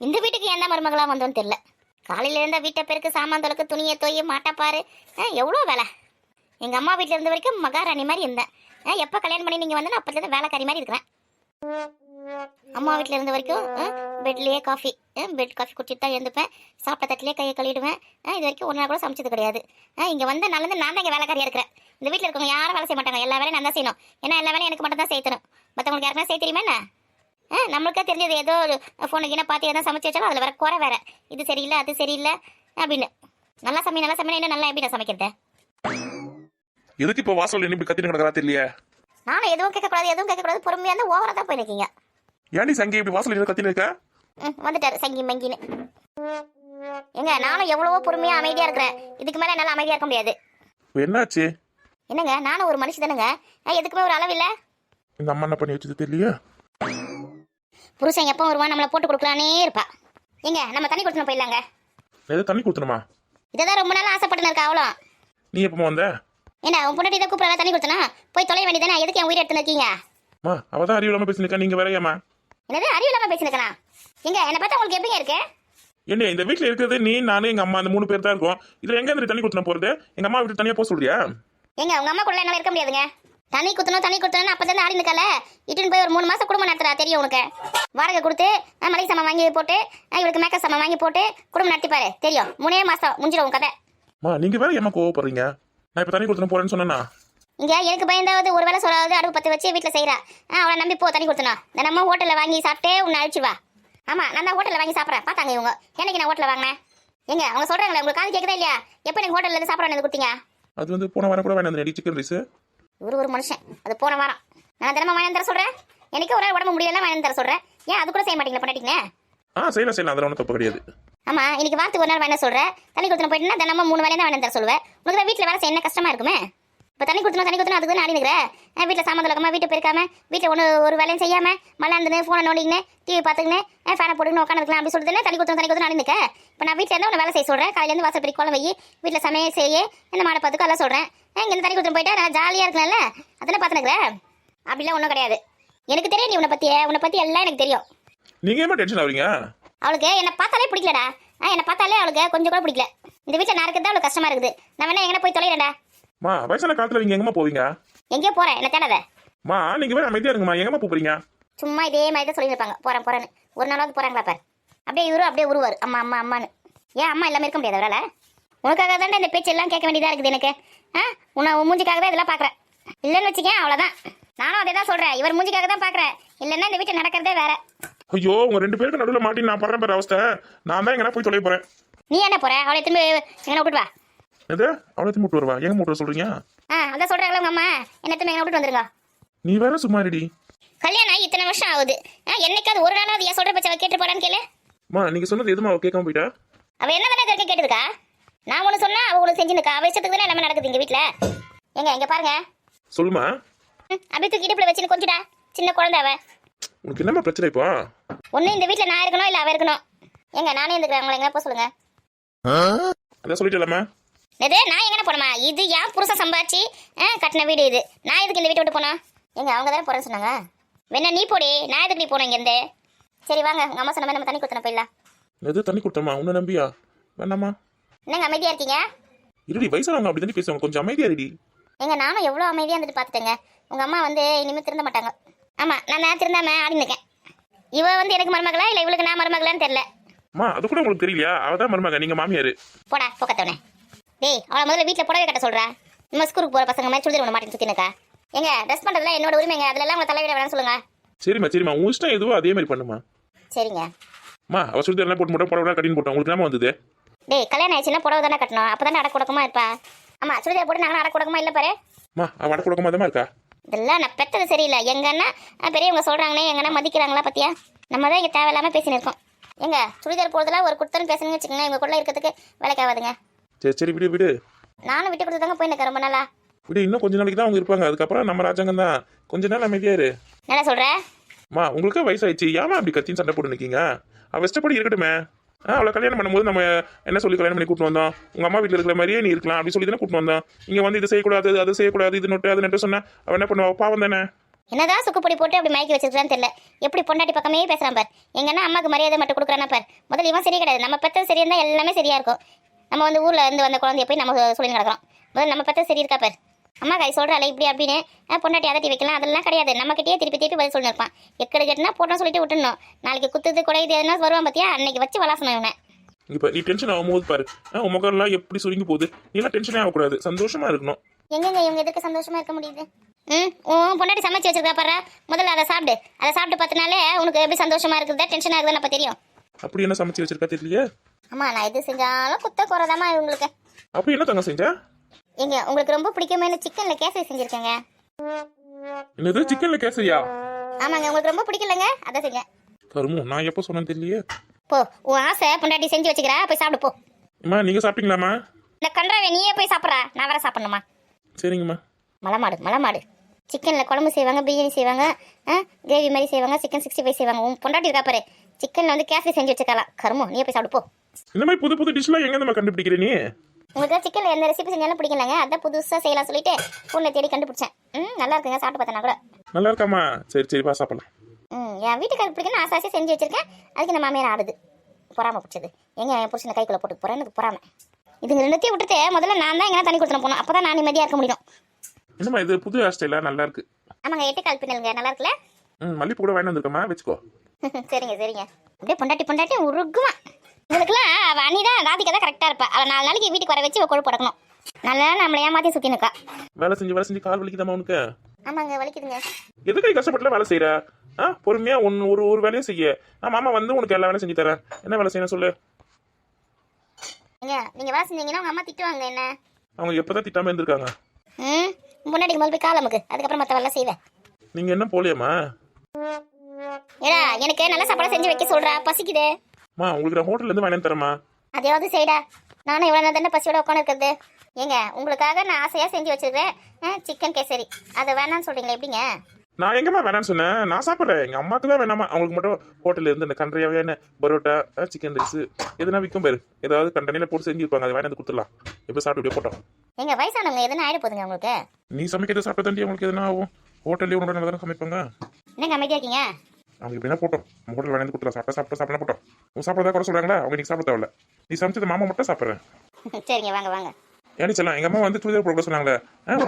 இந்த வீட்டுக்கு எந்த மருமகளா வந்தோன்னு தெரியல. காலையில இருந்த வீட்டை பெருக்கு, சாமான் தொலைக்கு, துணியை தோய், மாட்டா பாரு, எவ்வளோ வேலை. எங்கள் அம்மா வீட்டில் இருந்த வரைக்கும் மகாராணி மாதிரி இருந்தேன். எப்போ கல்யாணம் பண்ணி நீங்கள் வந்து அப்போதுலேருந்து வேலைக்காரி மாதிரி இருக்கிறேன். அம்மா வீட்டில் இருந்த வரைக்கும் பெட்லேயே காஃபி, பெட் காஃபி குடிச்சிட்டு தான் இருந்துப்பேன். சாப்பிட்ட தட்டிலே கையை கழுவிடுவேன். இது வரைக்கும் ஒரு நாள் கூட சமைச்சது கிடையாது. இங்கே வந்து நாலேருந்து நான் தான் இங்கே வேலைக்காரியாக இருக்கிறேன். இந்த வீட்டில் இருக்கவங்க யாரும் வேலை செய்ய மாட்டாங்க. எல்லா வேலையும் நான் தான் செய்யணும். ஏன்னா எல்லா வேலையும் எனக்கு மட்டும் தான் செய்யணும். மற்றவங்களுக்கு யாருமே செய்ய தெரியுமா என்ன? நம்மளுக்கே தெரிஞ்சது ஏதோ ஃபோனுக்கு என்ன பார்த்து எதாவது சமைச்சு வச்சாலும் அதில் வர குறை வேற. இது சரியில்லை, அது சரியில்லை அப்படின்னு. நல்லா சமையல் என்ன நல்லா எப்படி நான் சமைக்கிறது? எதுக்கு இப்போ வாசல் என்ன இப்படி கத்திட்டு கிடக்கிறா தெரியலையே? நானும் எதுவும் கேட்கக்கூடாது பொறுமையாக இருந்தால் ஓவராக தான் போயிருக்கீங்க. ஏன்டி சங்கி இப்படி வாசல் என்ன கத்தின்னு இருக்க? வந்துட்டாரு சங்கி மங்கின்னு. நானும் எவ்வளவோ பொறுமையாக அமைதியாக இருக்கிறேன். இதுக்கு மேலே என்னால் அமைதியாக இருக்க முடியாது. என்னாச்சு? என்னங்க, நானும் ஒரு மனுஷன் தானுங்க. எதுக்குமே ஒரு அளவில்லை. இந்த அம்மா என்ன பண்ணி வச்சது தெரியலையா? புருஷன் எப்போ வருவான் நம்மளை போட்டு கொடுக்கலானே இருப்பா. நம்ம தண்ணி கொடுத்துன்னு போயிடலாங்க. எது தண்ணி கொடுத்தணுமா? இதான் ரொம்ப நாள் ஆசைப்பட்டு இருக்கா. அவ்வளோ நீ எப்போ வந்த? என்ன உன் பொண்ணு இதை கூப்பிடலாம், தண்ணி கொடுத்தனா போய் தொலை வேண்டியதானே. எதுக்கு என் உயிரை எடுத்துன்னு இருக்கீங்க? அவ தான் அறிவு இல்லாம பேசினிருக்கா, நீங்க வேற ஏமா? என்னது அறிவு இல்லாம பேசினிருக்கா? என்னை பார்த்தா உங்களுக்கு எப்படிங்க இருக்கு? என்ன இந்த வீட்டுல இருக்கிறது நீ, நானு, எங்க அம்மா, அந்த 3 பேர் தான் இருக்கோம். இதுல எங்க இருந்து தண்ணி கொடுத்தன போறது? எங்க அம்மா வீட்டு தனியா போக சொல்றியா? உங்க அம்மா கூட என்னால இருக்க முடியாதுங்க. தண்ணி குத்தணும் அப்பதான் ஆடி நிக்கல. இட்டுன்னு போய் ஒரு 3 மாசம் குடும்பம் நடத்துறா தெரியும் உனக்கு. வாடகை கொடுத்து மளிகை சாமான் வாங்கி போட்டு இவளுக்கு மேக்கப் சாமான் வாங்கி போட்டு குடும்பம் நடத்திப்பாரு தெரியும். 3 மாசம் முடிஞ்சிடும் உன் கதை. நீங்க வேற ஏமா கோவப்படுறீங்க? நான் இப்ப தண்ணி கொடுத்துன போறேன்னு சொன்னா எனக்கு பயந்தாவது ஒரு வேளை சொல்லாவது அடுப்பு பத்து வச்சு வீட்டுல செய்யறா. அவளை நம்பி போ தண்ணி கொடுத்தனா. நம்ம ஹோட்டல்ல வாங்கி சாப்பிட்டே உன்னை அழிச்சுவா. ஆமா, நான் தான் ஹோட்டல்ல வாங்கி சாப்பிட்றேன். பார்த்தாங்க இவங்க. என்னைக்கு நான் ஹோட்டல்ல வாங்கினேன்? அவங்க சொல்றாங்களே, உங்களுக்கு காது கேட்குதா இல்லையா? எப்போ எனக்கு ஹோட்டல்ல இருந்து சாப்பிட வேண்டியது கொடுத்தீங்க? அது வந்து போன வாரம் கூட வேணாம் சிக்கன் ரைஸ். ஒரு மனுஷன் அது போன வாரம். நான் தினமும் வாங்கி தர சொல்றேன். எனக்கு ஒரு உடம்பு முடியலாம் வாங்கி தர சொல்றேன். ஏன் அது கூட செய்ய மாட்டீங்களா பண்ணிட்டீங்க? செய்யலாம் அதெல்லாம் ஒன்றும் தப்பு கிடையாது. ஆமா, இன்னைக்கு வாரத்துக்கு ஒரு நாள் வேணா சொல்றேன். தண்ணி கொடுத்துன போயிட்டுனா தினமும் 3 வேலையை தான் வாங்கி தர சொல்லுவேன். உனக்கு தான் வீட்டில் வேலை செய்ய என்ன கஷ்டமா இருக்குமே. இப்போ தண்ணி கொடுத்தணும் அதுக்கு தான் ஆடினுக்கிறேன். வீட்டில் சாமான் தொலைக்காம, வீட்டை பெருக்காம, வீட்டில் ஒரு வேலையும் செய்யாம மல்லாந்துன்னு ஃபோனை நோண்டிங்கன்னு டிவி பார்த்துக்கின்னு ஃபேனை போட்டுக்கின்னு உட்காந்துருக்கலாம் அப்படி சொல்லிட்டு தண்ணி கொடுத்து ஆடினுக்க. இப்போ நான் வீட்டில் இருந்தால் உன்னை வேலை செய்ய சொல்கிறேன். காலையிலேருந்து வாசல் பெரிய குழம்பு வை, வீட்டில் சமையல் செய்ய, இந்த மாடை பார்த்துக்கு எல்லாம் சொல்கிறேன். இங்கே தண்ணி கொடுத்துட்டு போயிட்டா நான் ஜாலியாக இருக்கலாம்ல, அதெல்லாம் பார்த்துனுக்கிறேன். அப்படிலாம் ஒன்றும் கிடையாது. எனக்கு தெரியும் நீ உன்னை பற்றி எல்லாம் எனக்கு தெரியும். நீங்க ஏமா டென்ஷன் ஆவறீங்க? அவளுக்கு என்னை பார்த்தாலே பிடிக்கலடா. என்னை பார்த்தாலே அவளுக்கு கொஞ்சம் கூட பிடிக்கல. இந்த வீட்டில் நான் இருக்கிறது அவளுக்கு கஷ்டமா இருக்குது. நான் வேணா எங்கே போய் தொலைறேன்டா. வயசான காலத்துல நீங்க எங்கம்மா போவீங்க? எங்கேயோ போறேன், என்ன தேடாத. நீங்க வேற அமைதியா இருங்கம்மா. எங்கம்மா போறீங்க? சும்மா இதே மாதிரி தான் சொல்லியிருப்பாங்க, போறேன்னு. ஒரு நாளாவது போறாங்களா பாரு. அப்படியே உருவாரு அம்மா அம்மா அம்மான்னு. ஏன் அம்மா எல்லாமே இருக்க முடியாது அவரால்? உனக்காக தான் இந்த பேச்சு எல்லாம் கேட்க வேண்டியதா இருக்குது எனக்கு. உன் மூஞ்சிக்காக தான் இதெல்லாம் பாக்குறேன். இல்லைன்னு வச்சுக்கேன், அவ்வளவுதான். நானும் அதே தான் சொல்றேன். இவர் மூஞ்சிக்காக தான் பாக்குறேன். இல்லைன்னா இந்த வீட்டை நடக்கிறதே வேற. ஐயோ, உங்க 2 பேருக்கு நடுவில் மாட்டி நான் படுறேன் பாரு அவஸ்தை. நான் தான் எங்கன்னா போய் தொலை போறேன். நீ என்ன போற? அவளை திரும்பி எங்க விட்டுட்டு வா. எது? அவளை திரும்பி விட்டு வருவா? எங்க விட்டு சொல்றீங்க? அதான் சொல்றாங்களா உங்க அம்மா, என்ன திரும்பி எங்க விட்டுட்டு வந்துருங்க. நீ வேற சும்மா ரெடி. கல்யாணம் ஆகி இத்தனை வருஷம் ஆகுது. என்னைக்காவது ஒரு நாளாவது என் சொல்ற பச்சை கேட்டு போறான்னு கேளு. நீங்க சொன்னது எதுமா அவ கேட்காம போயிட்டா? அவ என்ன தானே இதற்கு கேட்டுருக்கா? நான் ஒண்ணு சொன்னா அவ ஒண்ணு செஞ்சுருக்கா. அவ இஷ்டத்துக்கு தானே எல்லாமே நடக்குது இங்க வீட்டுல. எங்க பாருங்க. சொல்லுமா. அப்படியே தூக்கி இடுப்புல வச்சுன்னு கொஞ்சடா. சின்ன குழந்தை அவ. உனக்கு என்னமா பிரச்சனை இப்போ? ஒண்ணு இந்த வீட்டுல நான் இருக்கணும், இல்ல அவ இருக்கணும். நானே இருந்துக்கிறேன். உங்களை எங்க போக சொல்லுங்க. அதான் சொல்லிட்டலாமா? நான் எங்க போனமா? இது ஏன் புருஷன் சம்பாதிச்சு கட்டின வீடு இது. நான் எதுக்கு இந்த வீட்டை விட்டு போனா? அவங்க தானே போறேன்னு சொன்னாங்க. வேணா நீ போடி, நான் எதுக்கு நீ போன இங்க இருந்து? சரி வாங்க, உங்க அம்மா சொன்ன மாதிரி நம்ம தண்ணி கொடுத்தன போயிடலாம். எது தண்ணி கொடுத்தமா? உன்ன நம்பியா? வேணாமா? என்னங்க அமைதியா இருக்கீங்க? இருடி, வயசானவங்க அப்படி தானே பேசுவாங்க, கொஞ்சம் அமைதியா இருடி. நானும் எவ்வளவு அமைதியா இருந்துட்டு பாத்துட்டேங்க. உங்க அம்மா இனிமே திருந்த மாட்டாங்க. ஆமா, நான் திருந்தாம ஆடி நிக்கேன். இவ எனக்கு மருமகளா இல்ல இவளுக்கு நான் மருமகளான்னு தெரியல. அது கூட உங்களுக்கு தெரியலையா? அவதான் மருமக, நீங்க மாமியாரு. போடா போக்கத்தவனே. டேய், அவளை முதல்ல வீட்டுல புடவை கட்ட சொல்றா. நம்ம ஸ்கூலுக்கு போற பசங்க மாதிரி சுடிதார் ஒன்று மாட்டின்னு சுத்தினக்கா. ட்ரெஸ் பண்றதுல என்னோட உரிமைங்க. அதுல எல்லாம் உங்களை தலைவிட வேணாம்னு சொல்லுங்க. சரிம்மா உன் இஷ்டம் எதுவோ அதே மாதிரி பண்ணுமா. சரிங்க. அவ சுடிதார் எல்லாம் போட்டு புடவை கட்டின்னு போட்டோம். உங்களுக்கு என்ன வந்தது? டேய், கல்யாணம் ஆயிடுச்சுன்னா புடவை தானே கட்டணும். அப்பதானே அடக்குடக்கமா இருப்பா. ஆமா, சுடிதார் போட்டு நாங்களும் அடக்குடக்கமா இல்ல பாரு. அவ அடக்குடக்கமா தான் இருக்கா. இதெல்லாம் நான் பெத்தது சரியில்லை. எங்கன்னா பெரியவங்க சொல்றாங்களே, எங்கன்னா மதிக்கிறாங்களா பத்தியா? நம்ம தான் இங்க தேவையில்லாம பேசின்னு இருக்கோம். சுடிதார் போடுறதுல ஒரு குடுத்தன்னு பேசுன்னு வச்சுக்கோங்க. இவங்க கூட இருக்கிறதுக்கு வேலைக்கு ஆகாதுங்க. சரி விடு. நானும் விட்டு கொடுத்துதாங்க போய் நிற்க ரொம்ப நாளா. விடு, இன்னும் கொஞ்ச நாளைக்கு தான் அவங்க இருப்பாங்க. அதுக்கப்புறம் நம்ம ராஜாங்கம் தான். கொஞ்ச நாள் அமைதியா இரு. என்ன சொல்ற? உங்களுக்கு வயசாயிடுச்சு, ஏமா அப்படி கத்தின்னு சண்டை போட்டு நிக்கீங்க? அவ இஷ்டப்படி இருக்கட்டுமே. அவளை கல்யாணம் பண்ணும்போது நம்ம என்ன சொல்லி கல்யாணம் பண்ணி கூட்டு வந்தோம்? உங்க அம்மா வீட்டில் இருக்கிற மாதிரியே நீ இருக்கலாம் அப்படி சொல்லி தானே கூட்டு வந்தோம். இங்க வந்து இது செய்யக்கூடாது, அது செய்யக்கூடாது, இது நொட்டு அது நட்டு சொன்னா அவ என்ன பண்ணுவா? பாவம் தானே. என்னதான் சுக்குப்பொடி போட்டு அப்படி மயக்கி வச்சிருக்கான்னு தெரியல. எப்படி பொண்டாட்டி பக்கமே பேசுறான் பார். எங்கன்னா அம்மாக்கு மரியாதை மட்டும் கொடுக்குறானா பார். முதல்ல இவன் சரி கிடையாது. நம்ம பெற்றது சரியா இருந்தால் எல்லாமே சரியா இருக்கும். நம்ம வந்து ஊர்ல இருந்து வந்த குழந்தைய போய் நம்ம சொல்லி நடக்கிறோம். முதல்ல நம்ம பெற்றது சரி இருக்கா பார். அம்மா கை சொல்கிறாள் இப்படி அப்படின்னு பொண்டாட்டி அதட்டி வைக்கலாம், அதெல்லாம் கிடையாது. நம்மக்கிட்டே திருப்பி திருப்பி பதில் சொல்லியிருப்பான். எக்கடு கெட்டுனா போட்டோம் சொல்லிட்டு விட்டுணும். நாளைக்கு குத்துது குடையுது எதுனா வருவான் பார்த்தியா, அன்னைக்கு வச்சு வளாசணும் இவனை. இப்போ நீ டென்ஷன் ஆகும்போது பாரு, உன் முகம்லாம் எப்படி சுருங்கி போகுது. நீலாம் டென்ஷனே ஆகக்கூடாது, சந்தோஷமா இருக்கணும். எங்கெங்க இவங்க எதுக்கு சந்தோஷமா இருக்க முடியுது? உன் பொண்டாட்டி சமைச்சு வச்சிருக்கா பாரு, முதல்ல அதை சாப்பிடு. அதை சாப்பிட்டு 10 நாளே உனக்கு எப்படி சந்தோஷமா இருக்குதா டென்ஷன் ஆகுதுன்னு அப்போ தெரியும். அப்படி என்ன சமைச்சு வச்சிருக்கா தெரியலையே. அம்மா நான் எது செஞ்சாலும் குத்த குறைதாம்மா இவங்களுக்கு. அப்படி என்ன தங்க செஞ்சா? எங்க உங்களுக்கு ரொம்ப பிடிக்குமேனு சிக்கன்ல கேசரி செஞ்சிருக்கேங்க. என்னது சிக்கன்ல கேசரியா? ஆமாங்க, உங்களுக்கு ரொம்ப பிடிக்கலங்க, அதை செஞ்சேன். கருமு, நான் எப்போ சொன்னேன்னு தெரியலையே. போ, உன் ஆசை பொண்டாட்டி செஞ்சு வச்சுக்கிறா, போய் சாப்பிடு போ. அம்மா நீங்க சாப்பிட்டீங்களாம்மா? இந்த கன்றாவே நீயே போய் சாப்பிட்றா, நான் வேற சாப்பிடணுமா? சரிங்கம்மா. மலமாடு சிக்கனில் குழம்பு செய்வாங்க, பிரியாணி செய்வாங்க, கிரேவி மாதிரி செய்வாங்க, சிக்கன் 65 செய்வாங்க. உன் பொண்டாட்டி இருக்கா பாரு, சிக்கனில் வந்து கேசரி செஞ்சு வச்சுக்கலாம். கருமோ, நீயே போய் சாப்பிடு போ. இந்த மாதிரி புது புது டிஷ்லாம் எங்க நம்ம கண்டுபிடிக்கிற நீ? உங்களுக்கு சிக்கனில் எந்த ரெசிபி செஞ்சாலும் பிடிக்கலங்க, அதான் புதுசாக செய்யலாம் சொல்லிட்டு ஃபோனில் தேடி கண்டுபிடிச்சேன். நல்லா இருக்குங்க, சாப்பிட்டு பார்த்தேன்னா கூட. நல்லா இருக்காம்மா? சரி வா சாப்பிடலாம். என் வீட்டுக்காரருக்கு பிடிக்கணும், ஆசை செஞ்சு வச்சிருக்கேன். அதுக்கு நம்ம மாமியார் ஆடுது, பொறாம பிடிச்சது. எங்க என் புருஷனை கைக்குள்ள போட்டு போறேன், எனக்கு பொறாம. இதுங்க ரெண்டுத்தையும் விட்டுட்டு முதல்ல நான் தான் எங்கன்னா தண்ணி கொடுத்துன போகணும், அப்பதான் நான் நிம்மதியாக இருக்க முடியும். என்னம்மா இது புது ஹேர் ஸ்டைலா? நல்லா இருக்கு. ஆமாங்க, 8 கால் பின்னலுங்க, நல்லா இருக்குல்ல? மல்லிப்பூ கூட வாங்கி வந்திருக்கம்மா, வச்சுக்கோ. சரிங்க அப்படியே பொண்டாட்டி உருகுமா. உங்களுக்குலாம் அவள் அண்ணிதான் ராதிகா தான் கரெக்டாக இருப்பா. அவள் 4 நாளைக்கு வீட்டுக்கு வர வச்சு கொழுப்பு படக்கணும். நல்லா நம்மளை ஏமாற்றி சுற்றி நிற்கா. வேலை செஞ்சு கால் வலிக்குதாம்மா உனக்கு? ஆமாங்க, வலிக்குதுங்க. எதுக்கு கஷ்டப்பட்டுல வேலை செய்யற? பொறுமையா ஒரு வேலையை செய்ய. நான் மாமா வந்து உனக்கு எல்லா வேலையும் செஞ்சு தரேன். என்ன வேலை செய்யணும் சொல்லு. நீங்க வேலை செஞ்சீங்கன்னா உங்க அம்மா திட்டுவாங்க. என்ன அவங்க எப்பதான் திட்டாம இருந்திருக்காங்க? முன்னாடி முதல் போய் காலமுக்கு, அதுக்கப்புறம் மற்ற வேலை செய்வேன். நீங்க என்ன போலியாம்மா? ஏடா எனக்கு நல்ல சாப்பாடு செஞ்சு வைக்க சொல்றா, பசிக்குது. உங்களுக்கு நான் ஹோட்டல்ல இருந்து வாங்கி தரேம்மா. அதையாவது செய்டா. நானும் இவ்வளோ நேரம் தானே பசியோட உட்காந்து இருக்கிறது. ஏங்க உங்களுக்காக நான் ஆசையாக செஞ்சு வச்சிருக்கேன் சிக்கன் கேசரி. அதை வேணான்னு சொல்றீங்களா? எப்படிங்க? நான் எங்கம்மா வேணான்னு சொன்னேன்? நான் சாப்பிட்றேன். எங்க அம்மாக்கு தான் வேணாமா, அவங்களுக்கு மட்டும் ஹோட்டல்ல இருந்து இந்த கன்றையாவே பரோட்டா, சிக்கன் ரைஸ் எதுனா விற்கும் பேரு, ஏதாவது கண்டனில போட்டு செஞ்சுருப்பாங்க, அதை வாங்கி கொடுத்துடலாம். எப்படி சாப்பிட்டு போட்டோம். எங்க வயசானவங்க எதுனா ஆயிட போதுங்க உங்களுக்கு. நீ சமைக்கிறது சாப்பிட்ட தாண்டி உங்களுக்கு எதுனா ஆகும். ஹோட்டல்லே உன்னோட நல்லா தானே சமைப்பாங்க. என்னங்க அமைதியா இருக்கீங்க? அவங்க எப்படின்னா போட்டோம், ஹோட்டல் வாங்கி கொடுத்துலாம். சாப்பிட்டா போட்டோம். உன் சாப்பிட்றதா கூட சொல்றாங்களா? அவங்க நீ சாப்பிட தேவையில்ல. நீ சமைச்சது மாமா மட்டும் சாப்பிட்றேன். சரிங்க, வாங்க. ஏன்னு சொல்லலாம், எங்க அம்மா வந்து சுடிதார் போட சொன்னாங்களே,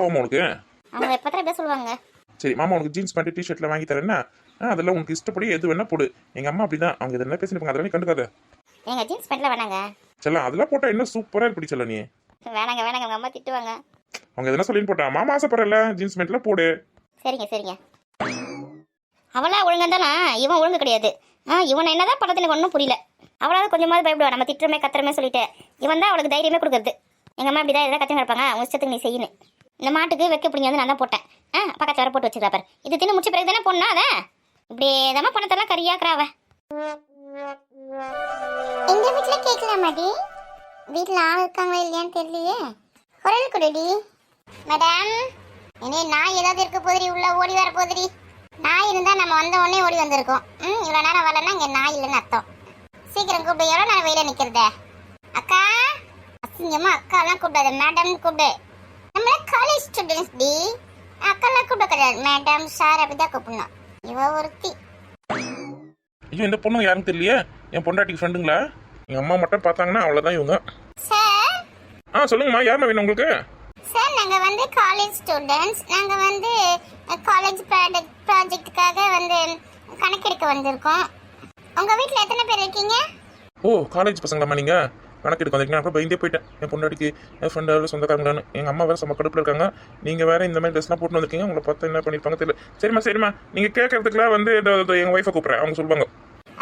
போமா உனக்கு? அவங்க எப்போ பேச சொல்லுவாங்க. சரி மாமா உனக்கு ஜீன்ஸ் பேண்ட் டிஷர்ட்ல வாங்கி தரேன்னா அதெல்லாம் உனக்கு இஷ்டப்படி எது வேணா போடு. எங்க அம்மா அப்படிதான், அவங்க இதெல்லாம் பேசிருப்பாங்க, அதெல்லாம் நீ கண்டுக்காத. எங்க ஜீன்ஸ் பேண்ட்ல வேணாங்க. செல்லாம் அதெல்லாம் போட்டா இன்னும் சூப்பரா இருப்படி செல்ல. நீ வேணாங்க, உங்க அம்மா திட்டுவாங்க. அவங்க எதனா சொல்லி போட்டா மாமா ஆசைப்படல ஜீன்ஸ் பேண்ட்ல போடு. சரிங்க. அவளா ஒழுங்கா தானா? இவன் ஒழுங்கு கிடையாது. இவன் என்னதான் படத்துல எனக்கு ஒன்றும் புரியல. அவளாவது கொஞ்சமாவது பயப்படுவா, நம்ம திட்டுறமே கத்துறமே சொல்லிட்டு. இவன் தான் அவளுக்கு தைரியமே கொடுக்குறது. எங்க அம்மா அப்படிதான் எதாவது கத்தி கிடப்பாங்க, உங்க இஷ்டத்துக்கு நீ செய்யணும். இந்த மாட்டுக்கு வைக்க பிடிங்க வந்து நான் தான் போட்டேன். பக்கத்துல வர போட்டு வச்சிருக்கா பாரு. இது தின்னு முடிச்ச பிறகு தானே பொண்ணா அதை இப்படி ஏதாம பணத்தெல்லாம் கரியாக்குறாவ. எங்க வீட்டுல கேட்கலாமாடி? வீட்டுல ஆள் இருக்காங்களா இல்லையான்னு தெரியலையே. குரல் குடடி மேடம். இனி நாய் ஏதாவது இருக்க போதிரி, உள்ள ஓடி வர போதிரி. நாய் இருந்தா நம்ம வந்த உடனே ஓடி வந்திருக்கோம். இவ்வளவு நேரம் வரலன்னா இங்க நாய் இல்லைன்னு அர்த்தம். சீக்கிரம் கூப்பிடு. எவ்வளோ நேரம் வெயில நிக்கிறத? அக்கா அசிங்கமா அக்கா எல்லாம் கூப்பிடாது, மேடம் கூப்பிடு. நம்மள காலேஜ் ஸ்டூடெண்ட்ஸ் டி. அக்கெல்லாம் கூப்பிட கிடையாது, மேடம் சார் அப்படிதான் கூப்பிடணும். இவ ஒருத்தி. ஐயோ இந்த பொண்ணு யாருன்னு தெரியலையே. என் பொண்டாட்டிக்கு ஃப்ரெண்டுங்களா? எங்க அம்மா மட்டும் பார்த்தாங்கன்னா அவ்வளவுதான் இவங்க. சார் சொல்லுங்கம்மா, யாருமா வேணும் உங்களுக்கு? சார் நாங்க வந்து காலேஜ் ஸ்டூடெண்ட்ஸ். நாங்க வந்து காலேஜ் ப்ராஜெக்ட்டுக்காக வந்து கணக்கெடுக்க வந்திருக்கோம். உங்க வீட்ல எத்தனை பேர் இருக்கீங்க? காலேஜ் பசங்களாம்மா நீங்க? கணக்கெடுக்க வந்திருக்கீங்க? அப்புறம் பயந்தே போயிட்டேன். என் பொண்டாட்டிக்கு என் ஃப்ரெண்டு சொந்தக்காரங்களான்னு. எங்க அம்மா வேற செம்ம கடுப்புல இருக்காங்க. நீங்க வேற இந்த மாதிரி ட்ரெஸ்லாம் போட்டு வந்திருக்கீங்க. உங்களை பார்த்து என்ன பண்ணிருப்பாங்க தெரியல. சரிம்மா நீங்க கேட்கறதுக்குலாம் வந்து எங்க ஒய்ஃபை கூப்பிடுறேன், அவங்க சொல்லுவாங்க.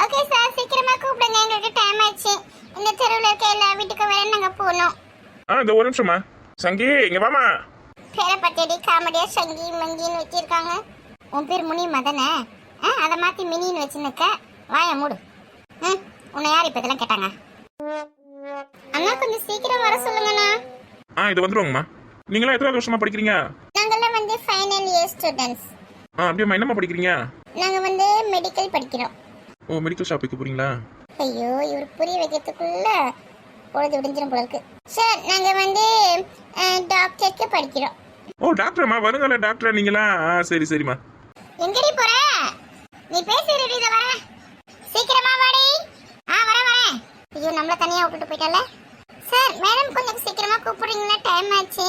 ஓகே சார், சீக்கிரமா கூப்பிடுங்க, எங்களுக்கு டைம் ஆயிடுச்சு. இந்த தெருவில் இருக்க எல்லா வீட்டுக்கு வேற நாங்க போகணும். இந்த ஒரு நிமிஷமா. சங்கி இங்க வாமா. பேரை பத்தியடி காமெடியா சங்கி மங்கின்னு வச்சிருக்காங்க. உன் பேர் முனி மதனே? அதை மாத்தி மினின்னு வச்சுருக்க. வாய மூடு. உன்னை யார் இப்ப இதெல்லாம் கேட்டாங்க? அண்ணா கொஞ்சம் சீக்கிரம் வர சொல்லுங்கண்ணா. இது வந்துருவாங்கம்மா. நீங்களாம் எத்தனை வருஷமா படிக்கிறீங்க? நாங்கெல்லாம் வந்து ஃபைனல் இயர் ஸ்டூடெண்ட்ஸ். அப்படியேம்மா. என்னம்மா படிக்கிறீங்க? நாங்க வந்து மெடிக்கல் படிக்கிறோம். மெடிக்கல் ஷாப்புக்கு போறீங்களா? ஐயோ இவர் புரிய வைக்கிறதுக்குள்ள பொழுது விடிஞ்சிடும் போல இருக்கு. சார் நாங்க வந்து டாக்டருக்கு படிக்கிறோம். டாக்டர்மா? வருங்களா டாக்டர் நீங்களா? சரிம்மா. எங்கடி போற? நீ பேசிடுடி, இத வர. சீக்கிரமா வாடி. வரேன். ஐயோ, நம்மள தனியா விட்டுட்டு போயிட்டால. சார், மேடம் கொஞ்சம் சீக்கிரமா கூப்பிடுறீங்களா? டைம் ஆச்சு.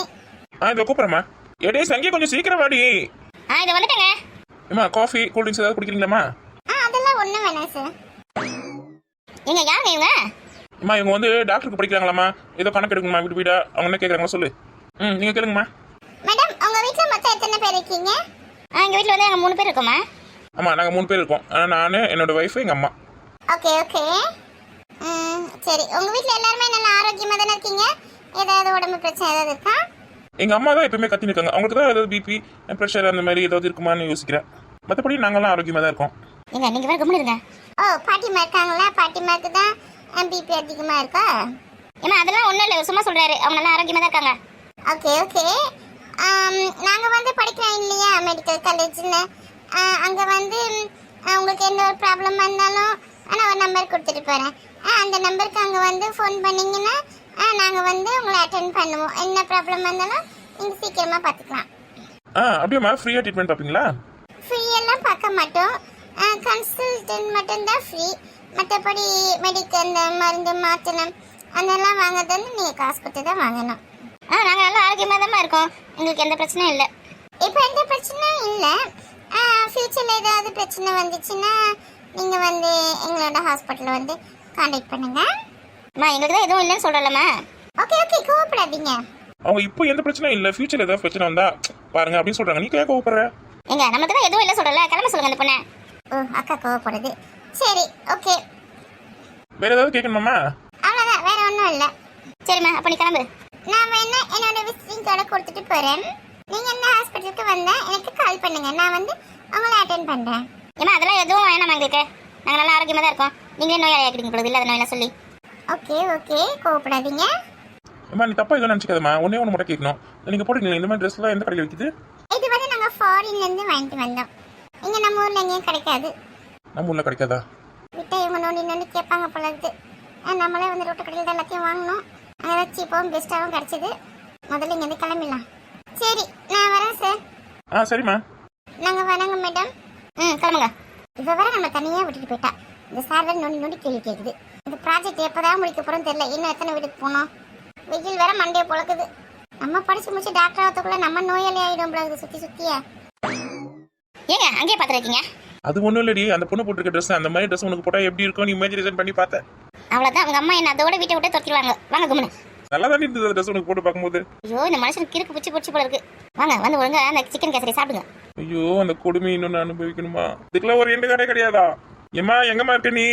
இதை கூப்பிடுறேம்மா. எடே சங்கி, கொஞ்சம் சீக்கிரம் வாடி. இத வந்துட்டேங்க. ஏம்மா, காஃபி கூல் ட்ரிங்க்ஸ் ஏதாவது குடிக்கிறீங்களாம்மா? அதெல்லாம் ஒண்ணும் வேணாம் சார். எங்க யாருங்க இவங்க? அம்மா, இவங்க வந்து டாக்டருக்கு படிக்கிறாங்களாம்மா. ஏதோ கணக்கு எடுக்கணுமா வீட்டு வீடா? அவங்க என்ன கேட்குறாங்களா சொல்லு. நீங்க கேளுங்கம்மா. மேடம், உங்க வீட்ல மொத்தம் எத்தனை பேர் இருக்கீங்க? எங்க வீட்ல வந்து நாங்க 3 பேர் இருக்கோமா. ஆமாம், நாங்கள் 3 பேர் இருக்கோம். நான், என்னோட ஒய்ஃபு, எங்கள் அம்மா. ஓகே. சரி, உங்க வீட்ல எல்லாருமே நல்லா ஆரோக்கியமா தானே இருக்கீங்க? ஏதாவது உடம்பு பிரச்சனை ஏதாவது இருக்கா? எங்கள் அம்மா தான் எப்பவுமே கத்தின்னு இருக்காங்க. அவங்களுக்கு தான் ஏதாவது பிபி ப்ரெஷர் அந்த மாதிரி ஏதாவது இருக்குமான்னு யோசிக்கிறேன். மற்றபடி நாங்கள்லாம் ஆரோக்கியமாக தான் இருக்கோம். நீங்க வேற கம்முனுங்க. பாட்டிமா இருக்காங்களா? பாட்டிமாக்கு தான் பிபி அதிகமா இருக்கா? ஏன்னா அதெல்லாம் ஒண்ணும் இல்லை, சும்மா சொல்றாரு. அவங்க நல்லா ஆரோக்கியமா தான் இருக்காங்க. ஓகே. நாங்க வந்து படிக்கிறோம் இல்லையா மெடிக்கல் காலேஜ்ல. அங்க வந்து உங்களுக்கு எந்த ஒரு ப்ராப்ளமா இருந்தாலும் நான் ஒரு நம்பர் கொடுத்துட்டு போறேன். அந்த நம்பருக்கு அங்க வந்து ஃபோன் பண்ணீங்கன்னா நாங்க வந்து உங்களை அட்டென்ட் பண்ணுவோம். என்ன ப்ராப்ளமா இருந்தாலும் நீங்க சீக்கிரமா பாத்துக்கலாம். அப்படியேம்மா, ஃப்ரீயாக ட்ரீட்மெண்ட் பார்ப்பீங்களா? ஃப்ரீ எல்லாம் பார்க்க மாட்டோம். கன்சல்டன்ட் மட்டும் தான் ஃப்ரீ. மற்றபடி மெடிக்கல் அந்த மருந்து மாத்திரம் அதெல்லாம் வாங்குறது நீங்க காசு கொடுத்து தான் வாங்கணும். நாங்க நல்லா ஆரோக்கியமா தான் இருக்கோம். எங்களுக்கு எந்த பிரச்சனையும் இல்லை. இப்போ எந்த பிரச்சனையும் இல்லை. ஃபியூச்சர்ல ஏதாவது பிரச்சனை வந்துச்சுன்னா நீங்க வந்து எங்களோட ஹாஸ்பிட்டல் வந்து கான்டாக்ட் பண்ணுங்க. எங்களுக்கு தான் எதுவும் இல்லைன்னு சொல்றலம்மா. ஓகே, கோவப்படாதீங்க. அவங்க இப்போ எந்த பிரச்சனையும் இல்லை. ஃபியூச்சர் ஏதாவது பிரச்சனை வந்தா பாருங்க அப்படின்னு சொல்றாங்க. நீ கேட்க கோவப்படுற? நமக்கு தான் எதுவும் இல்லை சொல்றல. கிளம்ப சொல்லுங்க அந்த பொண்ணை. அக்கா கோவப்படுது. சரி, ஓகே. வேற ஏதாவது கேட்கணுமாம்மா? அவ்வளோதான், வேற ஒன்றும் இல்லை. சரிம்மா, அப்போ நீ கிளம்பு. நான் வேணா என்னோட விசிட்டிங் கார்டை கொடுத்துட்டு போறேன். நீங்க இந்த ஹாஸ்பிட்டலுக்கு வந்தா எனக்கு கால் பண்ணுங்க. நான் வந்து உங்களை அட்டென்ட் பண்றேன். அதெல்லாம் எதுவும் வேணாம் எங்களுக்கு. நாங்கள் நல்லா ஆரோக்கியமா தான் இருக்கோம். நீங்களே நோயாளி ஆக்கிடுங்க பொழுது இல்லாத நோயெல்லாம் சொல்லி. ஓகே, கோவப்படாதீங்க. அம்மா, நீ தப்பா இதெல்லாம் நினச்சிக்காதம்மா. ஒன்னே ஒன்று மட்டும் கேட்கணும். நீங்கள் போட்டுருக்கீங்க இந்த மாதிரி ட்ரெஸ்லாம் எந்த கடையில் விற்கிது? இது வந்து நாங்கள் ஃபாரின்ல இருந்து வாங்கிட்டு வந்தோம். இங்க நம்ம ஊர்ல எங்கேயும் கிடைக்காது. நம்ம ஊரில் கிடைக்காதா? விட்டா இவங்க நோண்டி கேட்பாங்க போல இருக்கு. நம்மளே வந்து ரோட்டு கடையில் தான் எல்லாத்தையும் வாங்கணும். அதெல்லாம் சீப்பாகவும் பெஸ்ட்டாகவும் கிடைச்சது. முதல்ல இங்கேருந்து கிளம்பிடலாம். சரி, நான் வரேன் சார். சரிம்மா. நாங்கள் வரோங்க மேடம். கிளம்புங்க. இப்போ வர நம்ம தனியாக விட்டுட்டு போயிட்டா. இந்த சார் வேறு நோண்டி கேள்வி கேட்குது. இந்த ப்ராஜெக்ட் எப்போதான் முடிக்க போகிறோன்னு தெரியல. இன்னும் எத்தனை வீட்டுக்கு போனோம். வெயில் வேற மண்டையை பொழக்குது. நம்ம படிச்சு முடிச்சு டாக்டர் ஆகிறதுக்குள்ள நம்ம நோயாளி ஆகிடும் போல சுற்றியா. ஏங்க அங்கேயே பார்த்துருக்கீங்க? அது ஒன்றும் இல்லடி, அந்த பொண்ணு போட்டிருக்க ட்ரெஸ் அந்த மாதிரி ட்ரெஸ் உனக்கு போட்டால் எப்படி இருக்கும் நீ இமேஜினேஷன் பண்ணி பார்த்தேன். அவ்வளோதான், அவங்க அம்மா என்ன அதோட வீட்டை விட்டு துரத்திடுவாங்க. வாங்க கும்னு. நல்லா தானே இருந்தது ட்ரெஸ் உனக்கு போட்டு பார்க்கும்போது. ஐயோ, இந்த மனுஷனுக்கு கிறுக்கு பிடிச்சி போல இருக்கு. வாங்க வந்து ஒழுங்கா அந்த சிக்கன் கேசரி சாப்பிடுங்க. ஐயோ, அந்த கொடுமை இன்னொன்று அனுபவிக்கணுமா? இதுக்கெல்லாம் ஒரு எண்டு கடை கிடையாதா? ஏம்மா, எங்கம்மா இருக்க நீ?